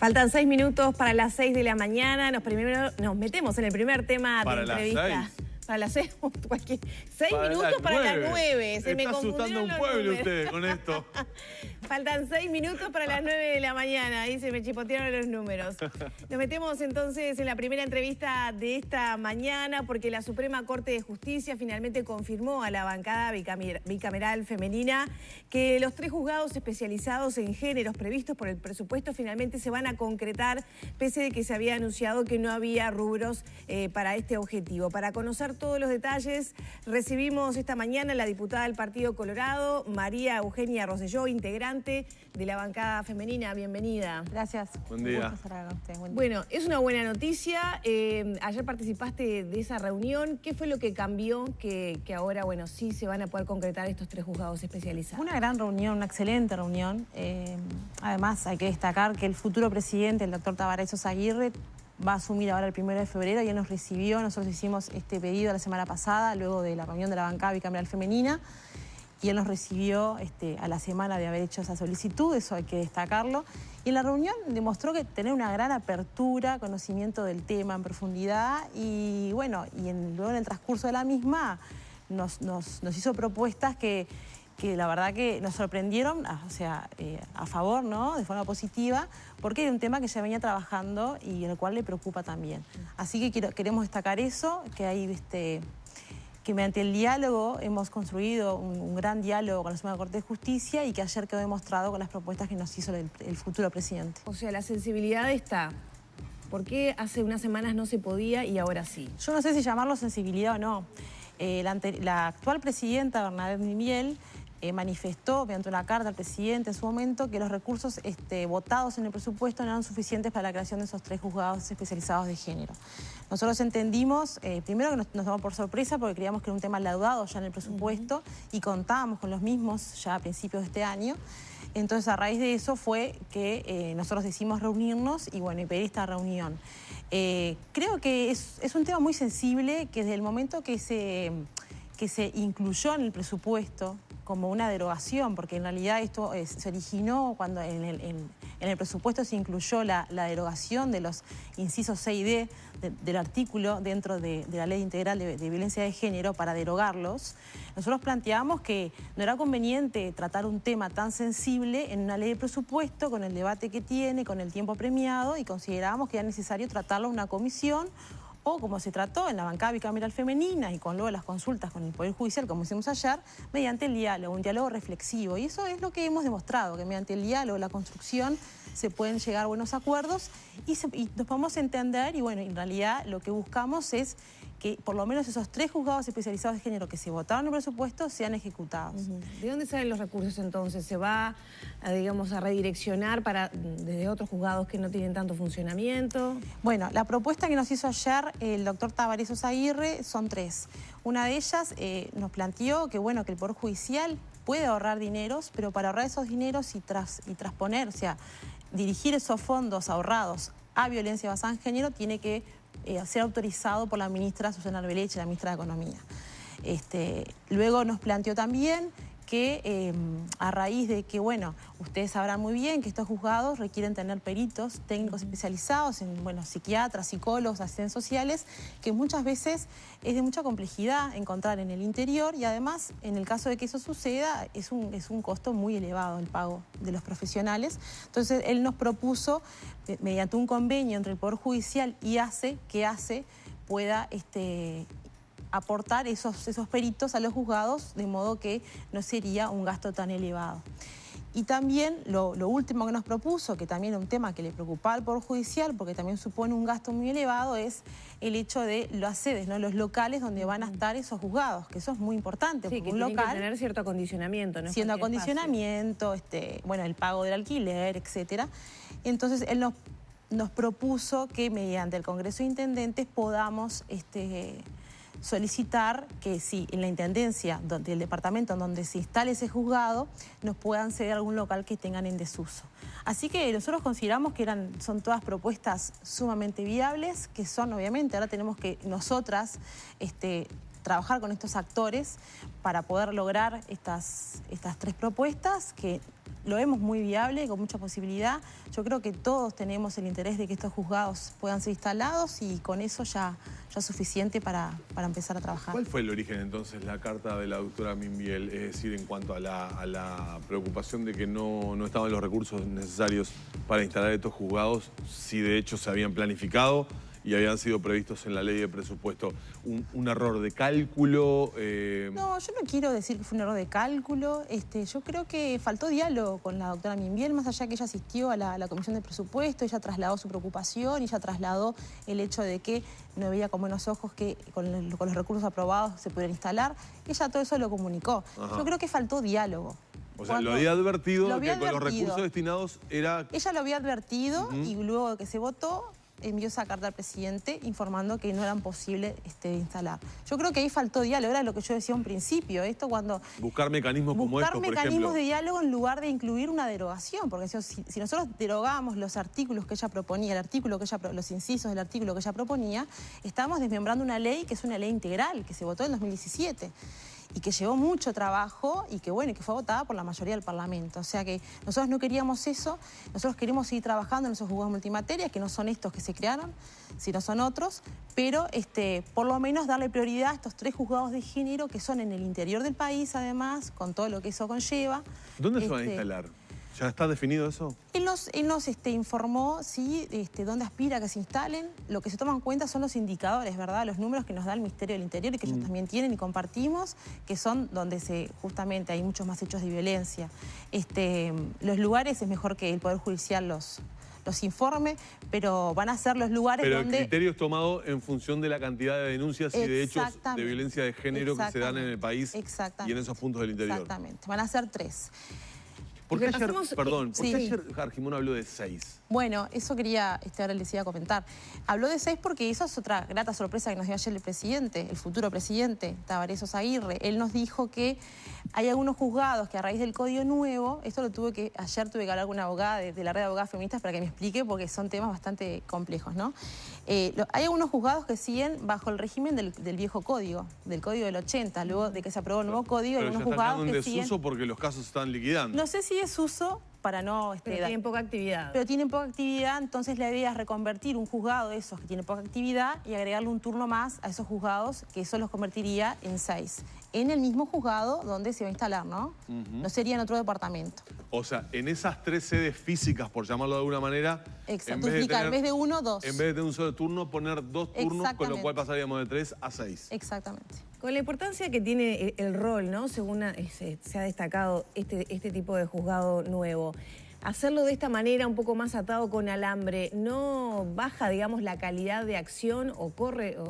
Faltan 6 minutos para las 6 de la mañana. Nos metemos en el primer tema de entrevista. Las 6. Para las 6, 6 minutos para las 9. Se me asustando a un pueblo usted con esto. Faltan 6 minutos para las 9 de la mañana. Ahí se me chipotearon los números. Nos metemos entonces en la primera entrevista de esta mañana porque la Suprema Corte de Justicia finalmente confirmó a la bancada bicameral femenina que los 3 juzgados especializados en géneros previstos por el presupuesto finalmente se van a concretar, pese de que se había anunciado que no había rubros para este objetivo. Para conocer todos los detalles, recibimos esta mañana a la diputada del Partido Colorado, María Eugenia Rosselló, integrante de la bancada femenina. Bienvenida. Gracias. Buen día. Bueno, es una buena noticia. Ayer participaste de esa reunión. ¿Qué fue lo que cambió que ahora, bueno, sí se van a poder concretar estos 3 juzgados especializados? Una gran reunión, una excelente reunión. Además, hay que destacar que el futuro presidente, el doctor Tabaré Aguirre, va a asumir ahora el 1 de febrero. Ya nos recibió, nosotros hicimos este pedido la semana pasada, luego de la reunión de la bancada bicameral femenina, y él nos recibió a la semana de haber hecho esa solicitud, eso hay que destacarlo. Y en la reunión demostró que tener una gran apertura, conocimiento del tema en profundidad, y bueno, luego en el transcurso de la misma nos hizo propuestas que la verdad que nos sorprendieron, a favor, ¿no?, de forma positiva, porque era un tema que ya venía trabajando y el cual le preocupa también. Así que queremos destacar eso, que hay que mediante el diálogo hemos construido un gran diálogo con la Suprema Corte de Justicia y que ayer quedó demostrado con las propuestas que nos hizo el futuro presidente. O sea, la sensibilidad está. ¿Por qué hace unas semanas no se podía y ahora sí? Yo no sé si llamarlo sensibilidad o no. La actual presidenta, Bernadette Mimiel, manifestó mediante una carta al presidente en su momento que los recursos votados en el presupuesto no eran suficientes para la creación de esos 3 juzgados especializados de género. Nosotros entendimos, primero que nos tomó por sorpresa porque creíamos que era un tema laudado ya en el presupuesto y contábamos con los mismos ya a principios de este año. Entonces, a raíz de eso fue que nosotros decidimos reunirnos y pedir esta reunión. Creo que es un tema muy sensible que desde el momento que se incluyó en el presupuesto como una derogación, porque en realidad esto se originó cuando en el presupuesto se incluyó la derogación de los incisos C y D del artículo dentro de la Ley Integral de Violencia de Género para derogarlos. Nosotros planteamos que no era conveniente tratar un tema tan sensible en una ley de presupuesto con el debate que tiene, con el tiempo premiado, y considerábamos que era necesario tratarlo en una comisión o como se trató en la bancada bicameral femenina y con luego las consultas con el Poder Judicial, como hicimos ayer, mediante el diálogo, un diálogo reflexivo. Y eso es lo que hemos demostrado, que mediante el diálogo, la construcción, se pueden llegar a buenos acuerdos y nos podemos entender. Y en realidad lo que buscamos es que por lo menos esos 3 juzgados especializados de género que se votaron en el presupuesto sean ejecutados. ¿De dónde salen los recursos entonces? ¿Se va a redireccionar desde otros juzgados que no tienen tanto funcionamiento? Bueno, la propuesta que nos hizo ayer el doctor Tabaré Aguirre son 3. Una de ellas nos planteó que el Poder Judicial puede ahorrar dineros, pero para ahorrar esos dineros y transponer, dirigir esos fondos ahorrados a violencia basada en género, tiene que ser autorizado por la ministra Susana Arbeleche, la ministra de Economía. Luego nos planteó también que a raíz de que, ustedes sabrán muy bien que estos juzgados requieren tener peritos técnicos especializados en, psiquiatras, psicólogos, asistentes sociales, que muchas veces es de mucha complejidad encontrar en el interior, y además, en el caso de que eso suceda, es un costo muy elevado el pago de los profesionales. Entonces, él nos propuso, mediante un convenio entre el Poder Judicial y ACE, que ACE pueda aportar esos peritos a los juzgados, de modo que no sería un gasto tan elevado. Y también lo último que nos propuso, que también es un tema que le preocupaba al Poder Judicial, porque también supone un gasto muy elevado, es el hecho de las sedes, ¿no?, los locales donde van a estar esos juzgados, que eso es muy importante. Sí, porque un local tiene que tener cierto acondicionamiento, ¿no? Cierto acondicionamiento, el pago del alquiler, etcétera. Entonces, él nos propuso que mediante el Congreso de Intendentes podamos solicitar que si en la intendencia del departamento en donde se instale ese juzgado nos puedan ceder algún local que tengan en desuso. Así que nosotros consideramos que son todas propuestas sumamente viables, que son, obviamente, ahora tenemos que nosotras trabajar con estos actores para poder lograr estas 3 propuestas que lo vemos muy viable, con mucha posibilidad. Yo creo que todos tenemos el interés de que estos juzgados puedan ser instalados y con eso ya es suficiente para empezar a trabajar. ¿Cuál fue el origen entonces la carta de la doctora Minviel? Es decir, en cuanto a la preocupación de que no estaban los recursos necesarios para instalar estos juzgados, si de hecho se habían planificado y habían sido previstos en la ley de presupuesto. ¿Un error de cálculo? No, yo no quiero decir que fue un error de cálculo. Yo creo que faltó diálogo con la doctora Minviel, más allá que ella asistió a la comisión de presupuesto, ella trasladó su preocupación, ella trasladó el hecho de que no veía con buenos ojos que con los recursos aprobados se pudieran instalar. Ella todo eso lo comunicó. Ajá. Yo creo que faltó diálogo. O sea, lo había advertido Lo había que con los advertido. recursos destinados era... Ella lo había advertido y luego de que se votó, envió esa carta al presidente informando que no eran posibles de instalar. Yo creo que ahí faltó diálogo, era lo que yo decía un principio. Esto cuando... Buscar mecanismos como estos, por ejemplo. Buscar mecanismos de diálogo en lugar de incluir una derogación, porque si nosotros derogábamos los artículos que ella proponía, los incisos del artículo que ella proponía, estábamos desmembrando una ley que es una ley integral, que se votó en 2017. Y que llevó mucho trabajo y que, bueno, que fue votada por la mayoría del Parlamento. O sea que nosotros no queríamos eso, nosotros queremos seguir trabajando en esos juzgados multimateria, que no son estos que se crearon, sino son otros, pero por lo menos darle prioridad a estos 3 juzgados de género que son en el interior del país, además, con todo lo que eso conlleva. ¿Dónde se van a instalar? ¿Ya está definido eso? Él nos informó, sí, dónde aspira a que se instalen. Lo que se toma en cuenta son los indicadores, ¿verdad? Los números que nos da el Ministerio del Interior y que ellos también tienen y compartimos, que son donde justamente hay muchos más hechos de violencia. Los lugares es mejor que el Poder Judicial los informe, pero van a ser los lugares donde... Pero el criterio es tomado en función de la cantidad de denuncias y de hechos de violencia de género que se dan en el país y en esos puntos del interior. Exactamente, van a ser 3. ¿Por qué ayer, perdón, ¿por qué ayer Argimón habló de 6? Bueno, eso quería, ahora les iba a comentar. Habló de 6 porque eso es otra grata sorpresa que nos dio ayer el presidente, el futuro presidente, Tabaré Osaguirre. Él nos dijo que hay algunos juzgados que a raíz del Código Nuevo, ayer tuve que hablar con una abogada de la red de abogadas feministas para que me explique porque son temas bastante complejos, ¿no? Hay algunos juzgados que siguen bajo el régimen del viejo código, del Código del 80, luego de que se aprobó el nuevo código, hay algunos juzgados que siguen... desuso porque los casos se están liquidando. No sé si es uso para no... pero tienen poca actividad. Pero tienen poca actividad, entonces la idea es reconvertir un juzgado de esos que tiene poca actividad y agregarle un turno más a esos juzgados, que eso los convertiría en 6. En el mismo juzgado donde se va a instalar, ¿no? No sería en otro departamento. O sea, en esas 3 sedes físicas, por llamarlo de alguna manera... Exacto, en vez de 1, 2. En vez de tener un solo turno, poner 2 turnos, con lo cual pasaríamos de 3 a 6. Exactamente. Con la importancia que tiene el rol, ¿no? Según se ha destacado este tipo de juzgado nuevo, hacerlo de esta manera un poco más atado con alambre, ¿no baja, digamos, la calidad de acción o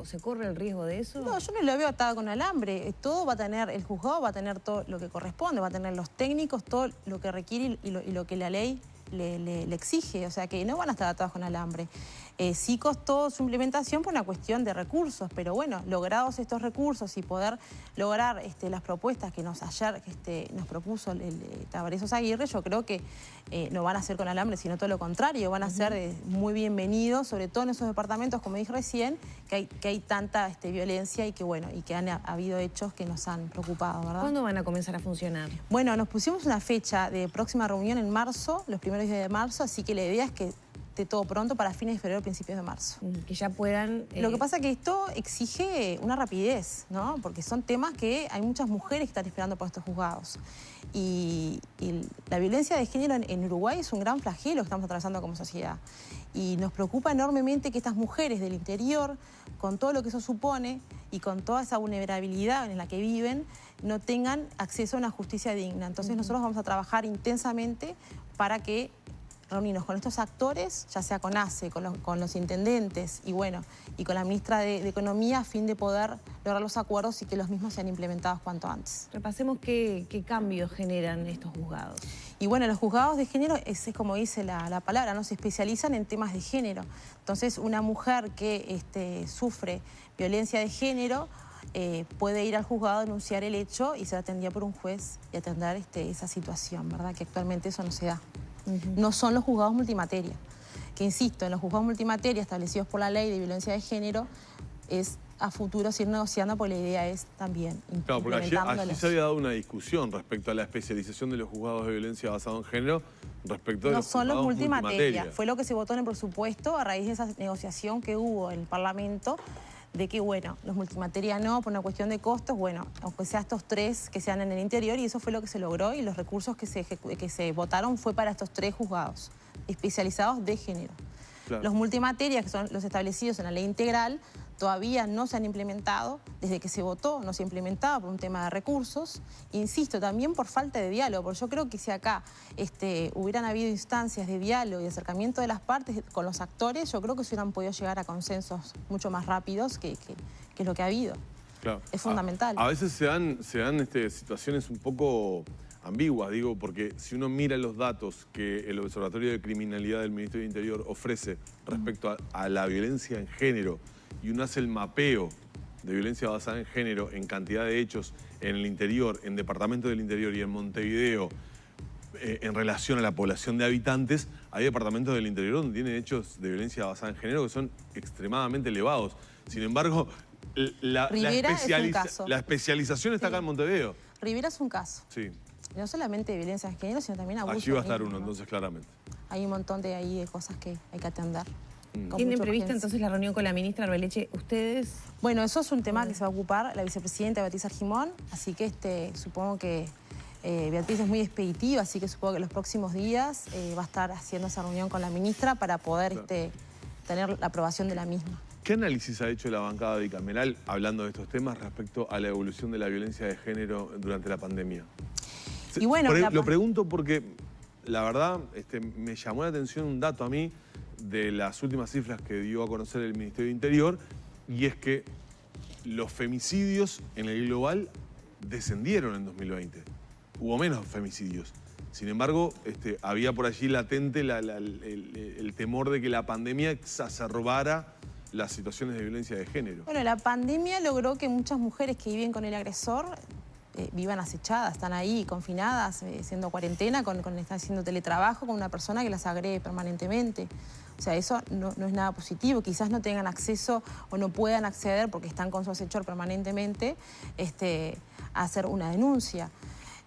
se corre el riesgo de eso? No, yo no lo veo atado con alambre. Todo va a tener, el juzgado va a tener todo lo que corresponde, va a tener los técnicos, todo lo que requiere y lo que la ley le exige, o sea que no van a estar atados con alambre. Sí costó su implementación por una cuestión de recursos, pero bueno, logrados estos recursos y poder lograr las propuestas que nos propuso el Tabaré Osaguirre, yo creo que no van a ser con alambre, sino todo lo contrario, van a ser muy bienvenidos, sobre todo en esos departamentos, como dije recién, que hay tanta violencia y que bueno, y que han habido hechos que nos han preocupado, ¿verdad? ¿Cuándo van a comenzar a funcionar? Bueno, nos pusimos una fecha de próxima reunión en marzo, los primeros días de marzo, así que la idea es que esté todo pronto para fines de febrero, principios de marzo. Que ya puedan... Lo que pasa es que esto exige una rapidez, ¿no? Porque son temas que hay muchas mujeres que están esperando por estos juzgados. Y la violencia de género en Uruguay es un gran flagelo que estamos atravesando como sociedad. Y nos preocupa enormemente que estas mujeres del interior, con todo lo que eso supone y con toda esa vulnerabilidad en la que viven, no tengan acceso a una justicia digna. Entonces nosotros vamos a trabajar intensamente para que reunirnos con estos actores, ya sea con ACE, con los intendentes y bueno, y con la ministra de Economía a fin de poder lograr los acuerdos y que los mismos sean implementados cuanto antes. Repasemos qué cambios generan estos juzgados. Y bueno, los juzgados de género, es como dice la palabra, ¿no? Se especializan en temas de género. Entonces, una mujer que sufre violencia de género puede ir al juzgado a denunciar el hecho y ser atendida por un juez y atender esa situación, ¿verdad? Que actualmente eso no se da. No son los juzgados multimateria, que insisto, en los juzgados multimateria establecidos por la ley de violencia de género es a futuro seguir negociando, porque la idea es también Claro, porque allí se había dado una discusión respecto a la especialización de los juzgados de violencia basada en género respecto a no los son los juzgados multimateria. Fue lo que se votó en el presupuesto a raíz de esa negociación que hubo en el Parlamento, de que, bueno, los multimateria no, por una cuestión de costos, bueno, aunque sea estos 3 que sean en el interior, y eso fue lo que se logró, y los recursos que se votaron fue para estos 3 juzgados especializados de género. Claro. Los multimaterias, que son los establecidos en la ley integral, todavía no se han implementado. Desde que se votó no se ha implementado por un tema de recursos. Insisto, también por falta de diálogo, porque yo creo que si acá hubieran habido instancias de diálogo y acercamiento de las partes con los actores, yo creo que se hubieran podido llegar a consensos mucho más rápidos que lo que ha habido. Claro. Es fundamental. A veces se dan situaciones un poco ambiguas, digo, porque si uno mira los datos que el Observatorio de Criminalidad del Ministerio del Interior ofrece respecto a la violencia en género, y uno hace el mapeo de violencia basada en género en cantidad de hechos en el interior, en departamentos del interior y en Montevideo, en relación a la población de habitantes, hay departamentos del interior donde tienen hechos de violencia basada en género que son extremadamente elevados. Sin embargo, la especialización está acá en Montevideo. Rivera es un caso. Sí. No solamente de violencia de género, sino también abuso. Allí va a estar uno, entonces, claramente. Hay un montón de cosas que hay que atender. ¿Tienen prevista entonces la reunión con la ministra Arbeleche ustedes? Bueno, eso es un tema que se va a ocupar la vicepresidenta Beatriz Argimón, así que supongo que Beatriz es muy expeditiva, así que supongo que los próximos días va a estar haciendo esa reunión con la ministra para poder tener la aprobación de la misma. ¿Qué análisis ha hecho la bancada bicameral hablando de estos temas respecto a la evolución de la violencia de género durante la pandemia? Y bueno, lo pregunto porque la verdad me llamó la atención un dato a mí de las últimas cifras que dio a conocer el Ministerio de Interior, y es que los femicidios en el global descendieron en 2020. Hubo menos femicidios. Sin embargo, había por allí latente el temor de que la pandemia exacerbara las situaciones de violencia de género. Bueno, la pandemia logró que muchas mujeres que viven con el agresor vivan acechadas, están ahí confinadas, haciendo cuarentena, están haciendo teletrabajo con una persona que las agrede permanentemente. O sea, eso no es nada positivo. Quizás no tengan acceso o no puedan acceder porque están con su acechor permanentemente a hacer una denuncia.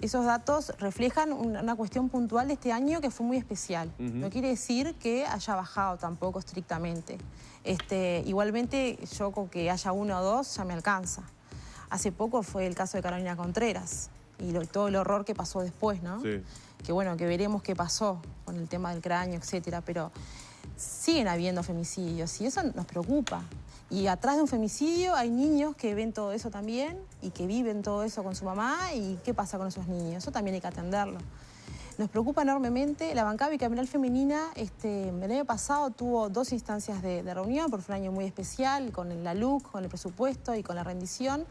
Esos datos reflejan una cuestión puntual de este año que fue muy especial. No quiere decir que haya bajado tampoco estrictamente. Igualmente, yo con que haya 1 o 2 ya me alcanza. Hace poco fue el caso de Carolina Contreras y todo el horror que pasó después, ¿no? Sí. Que bueno, que veremos qué pasó con el tema del cráneo, etcétera, pero siguen habiendo femicidios y eso nos preocupa. Y atrás de un femicidio hay niños que ven todo eso también y que viven todo eso con su mamá, y qué pasa con esos niños. Eso también hay que atenderlo. Nos preocupa enormemente. La bancada bicameral femenina el año pasado tuvo 2 instancias de reunión, porque fue un año muy especial, con la LUC, con el presupuesto y con la rendición.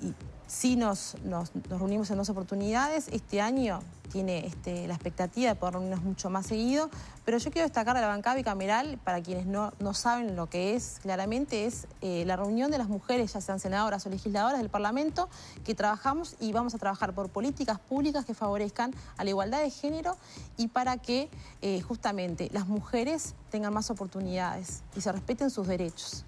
Y sí nos reunimos en 2 oportunidades. Este año tiene la expectativa de poder reunirnos mucho más seguido, pero yo quiero destacar a la bancada bicameral, para quienes no saben lo que es, claramente es la reunión de las mujeres, ya sean senadoras o legisladoras del Parlamento, que trabajamos y vamos a trabajar por políticas públicas que favorezcan a la igualdad de género y para que justamente las mujeres tengan más oportunidades y se respeten sus derechos.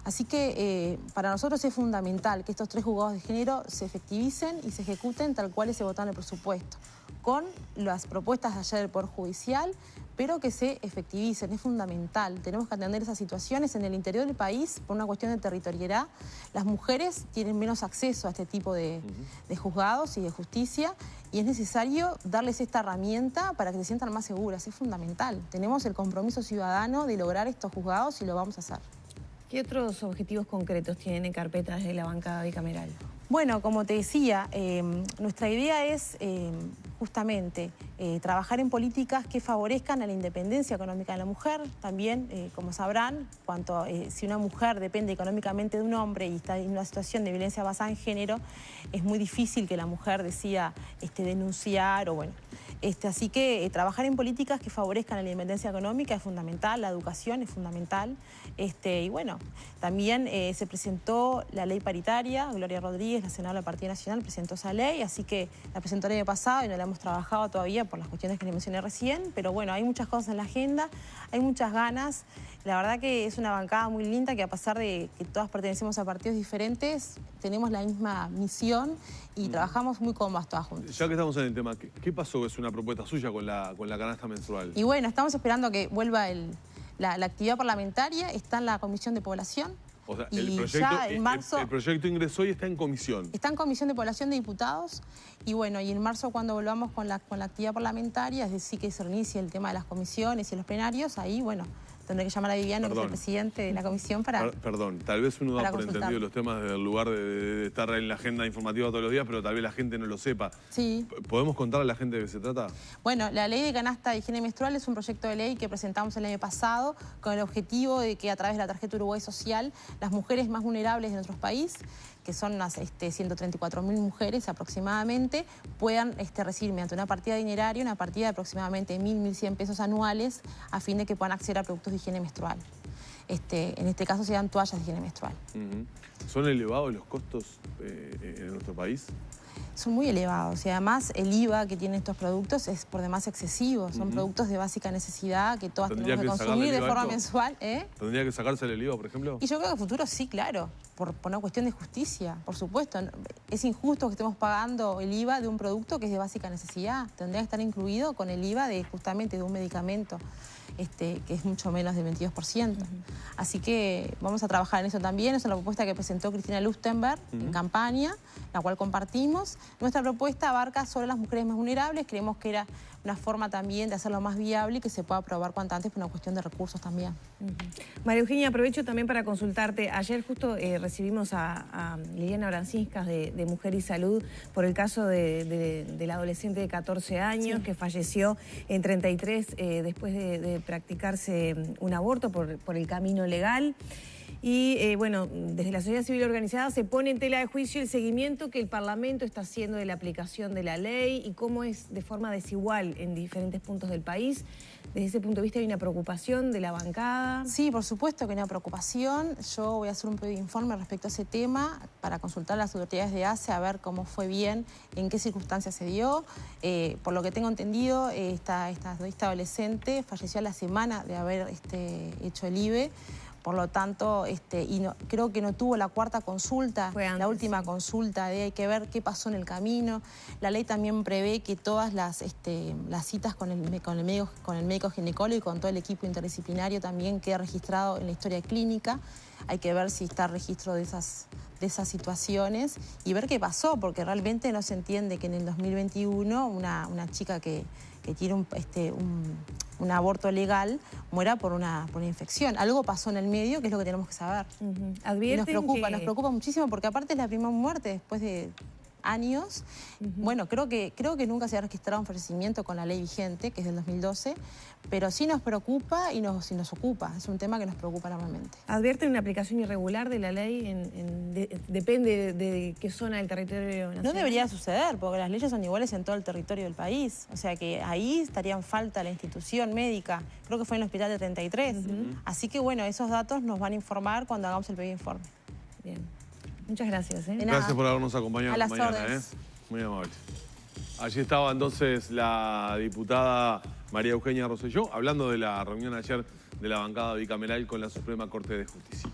Así que para nosotros es fundamental que estos 3 juzgados de género se efectivicen y se ejecuten tal cual se votó en el presupuesto, con las propuestas de ayer del Poder Judicial, pero que se efectivicen, es fundamental. Tenemos que atender esas situaciones en el interior del país por una cuestión de territorialidad. Las mujeres tienen menos acceso a este tipo de juzgados y de justicia, y es necesario darles esta herramienta para que se sientan más seguras, es fundamental. Tenemos el compromiso ciudadano de lograr estos juzgados y lo vamos a hacer. ¿Qué otros objetivos concretos tienen en carpeta desde la bancada bicameral? Bueno, como te decía, nuestra idea es justamente trabajar en políticas que favorezcan a la independencia económica de la mujer. También, como sabrán, si una mujer depende económicamente de un hombre y está en una situación de violencia basada en género, es muy difícil que la mujer decida denunciar o bueno. Así que trabajar en políticas que favorezcan la independencia económica es fundamental, la educación es fundamental. Y bueno, también se presentó la ley paritaria, Gloria Rodríguez, la senadora del Partido Nacional, presentó esa ley, así que la presentó el año pasado y no la hemos trabajado todavía por las cuestiones que le mencioné recién, pero bueno, hay muchas cosas en la agenda, hay muchas ganas. La verdad que es una bancada muy linda que a pesar de que todas pertenecemos a partidos diferentes, tenemos la misma misión y trabajamos muy cómodas todas juntas. Ya que estamos en el tema, ¿qué pasó? Es una propuesta suya con la canasta menstrual. Y bueno, estamos esperando que vuelva la actividad parlamentaria, está en la Comisión de Población. O sea, y el proyecto, ya en marzo, el proyecto ingresó y está en comisión. Está en Comisión de Población de Diputados y bueno, y en marzo cuando volvamos con la actividad parlamentaria, es decir, que se reinicie el tema de las comisiones y los plenarios, ahí bueno, tendré que llamar a Viviano, que es el presidente de la comisión, para... Perdón, tal vez uno da por entendido los temas del lugar de estar en la agenda informativa todos los días, pero tal vez la gente no lo sepa. Sí. ¿Podemos contar a la gente de qué se trata? Bueno, la ley de canasta de higiene menstrual es un proyecto de ley que presentamos el año pasado con el objetivo de que a través de la tarjeta Uruguay Social, las mujeres más vulnerables de nuestro país, que son unas 134.000 mujeres aproximadamente, puedan recibir mediante una partida dineraria, una partida de aproximadamente 1.000, 1.100 pesos anuales, a fin de que puedan acceder a productos de higiene menstrual. En este caso serían toallas de higiene menstrual. ¿Son elevados los costos en nuestro país? Son muy elevados y además el IVA que tienen estos productos es por demás excesivo. Son productos de básica necesidad que todas tenemos que consumir de forma mensual. ¿Tendría que sacársele el IVA, por ejemplo? Y yo creo que en el futuro sí, claro, por una cuestión de justicia, por supuesto. Es injusto que estemos pagando el IVA de un producto que es de básica necesidad. Tendría que estar incluido con el IVA justamente de un medicamento. Que es mucho menos del 22%. Así que vamos a trabajar en eso también. Es una propuesta que presentó Cristina Lustenberg en campaña, la cual compartimos. Nuestra propuesta abarca solo las mujeres más vulnerables. Creemos que era una forma también de hacerlo más viable y que se pueda aprobar cuanto antes por una cuestión de recursos también. María Eugenia, aprovecho también para consultarte. Ayer justo recibimos a Liliana Brancinskas de Mujer y Salud por el caso de la adolescente de 14 años que falleció en 33 después de practicarse un aborto por el camino legal. Y bueno, desde la sociedad civil organizada se pone en tela de juicio el seguimiento que el Parlamento está haciendo de la aplicación de la ley y cómo es de forma desigual en diferentes puntos del país. Desde ese punto de vista hay una preocupación de la bancada. Sí, por supuesto que hay una preocupación. Yo voy a hacer un pedido de informe respecto a ese tema para consultar a las autoridades de ACE a ver cómo fue bien, en qué circunstancias se dio. Por lo que tengo entendido, esta adolescente falleció a la semana de haber hecho el IVE. Por lo tanto, creo que no tuvo la cuarta consulta, la última consulta, hay que ver qué pasó en el camino. La ley también prevé que todas las citas con el médico ginecólogo y con todo el equipo interdisciplinario también quede registrado en la historia clínica. Hay que ver si está registro de esas situaciones y ver qué pasó, porque realmente no se entiende que en el 2021 una chica que tiene un aborto legal muera por una infección. Algo pasó en el medio que es lo que tenemos que saber. Y nos preocupa muchísimo porque aparte es la primera muerte después de años. Bueno, creo que nunca se ha registrado un fallecimiento con la ley vigente, que es del 2012, pero sí nos preocupa y nos ocupa. Es un tema que nos preocupa enormemente. ¿Advierten una aplicación irregular de la ley? Depende de qué zona del territorio nacional. No debería suceder, porque las leyes son iguales en todo el territorio del país. O sea que ahí estaría en falta la institución médica. Creo que fue en el hospital de 33. Así que bueno, esos datos nos van a informar cuando hagamos el pedido de informe. Bien. Muchas gracias. Gracias por habernos acompañado esta mañana. Muy amable. Allí estaba entonces la diputada María Eugenia Rosselló hablando de la reunión ayer de la bancada bicameral con la Suprema Corte de Justicia.